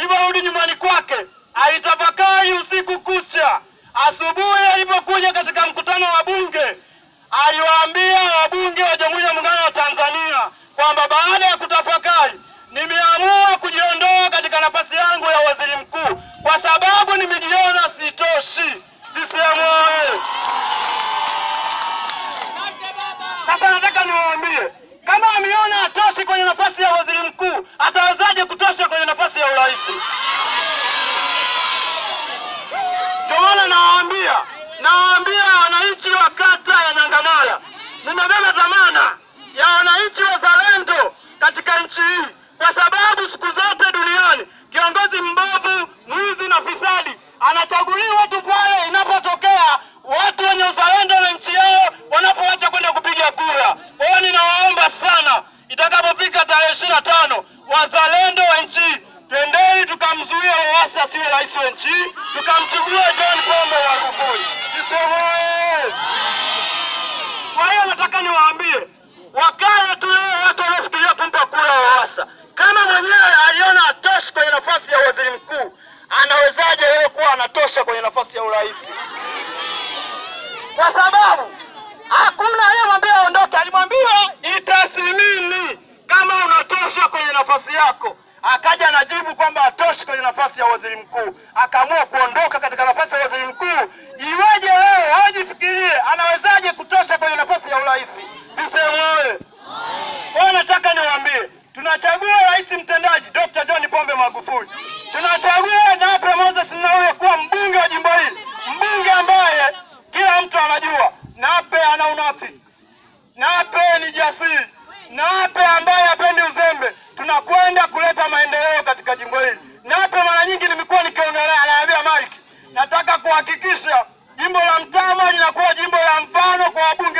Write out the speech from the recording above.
aliporudi nyumbani kwake alitafakari usiku kucha. Asubuhi alipokuja katika mkutano wa bunge, aliwaambia wabunge wa Jamhuri ya Muungano wa Tanzania kwamba baada ya kutafakari, nimeamua kujiondoa katika nafasi yangu ya waziri mkuu kwa sababu nimejiona sitoshi. CCM oyee! Sasa nataka niwaambie, kama ameona hatoshi kwenye nafasi ya waziri mkuu, atawezaje kutosha kwenye nafasi ya urais? Ndio maana nawaambia wananchi wa kata ya Nyangamala, nimebeba dhamana ya wananchi wazalendo katika nchi hii, kwa sababu siku zote duniani kiongozi mbovu, mwizi na fisadi anachaguliwa tu pale inapotokea watu wenye uzalendo na nchi yao wanapoacha kwenda kupiga kura. Kwa hiyo ninawaomba sana, itakapofika tarehe 25, wazalendo wa nchi, twendeni tukamzuia Lowassa asiwe rais wa nchi, tukamchagua John Pombe Magufuli. Kwa hiyo nataka niwaambie, wakala tu watu wanafikiria kumpa kura Lowassa, kama mwenyewe aliona hatoshi kwenye nafasi ya waziri mkuu, anawezaje yeye kuwa anatosha kwenye nafasi ya urais? Kwa sababu hakuna aliyemwambia aondoke, alimwambia itathmini kama unatosha kwenye nafasi yako. Akaja anajibu kwamba hatoshi kwenye nafasi ya waziri mkuu, akaamua kuondoka katika nafasi ya waziri mkuu. Iweje leo hajifikirie anawezaje kutosha kwenye nafasi ya urais? CCM oyee! Kwa nataka niwaambie, tunachagua rais mtendaji Dr. John Pombe Magufuli. Tunachagua Nape Moses Nnauye kuwa mbunge wa jimbo hili, mbunge ambaye kila mtu anajua Nape ana unafiki, Nape ni jasiri, Nape ambaye hapendi uzembe. Tunakwenda kuleta maendeleo katika jimbo hili. Nape mara nyingi nimekuwa nikiongelea, anaambia Mike, nataka kuhakikisha jimbo la Mtama linakuwa jimbo la mfano kwa wabunge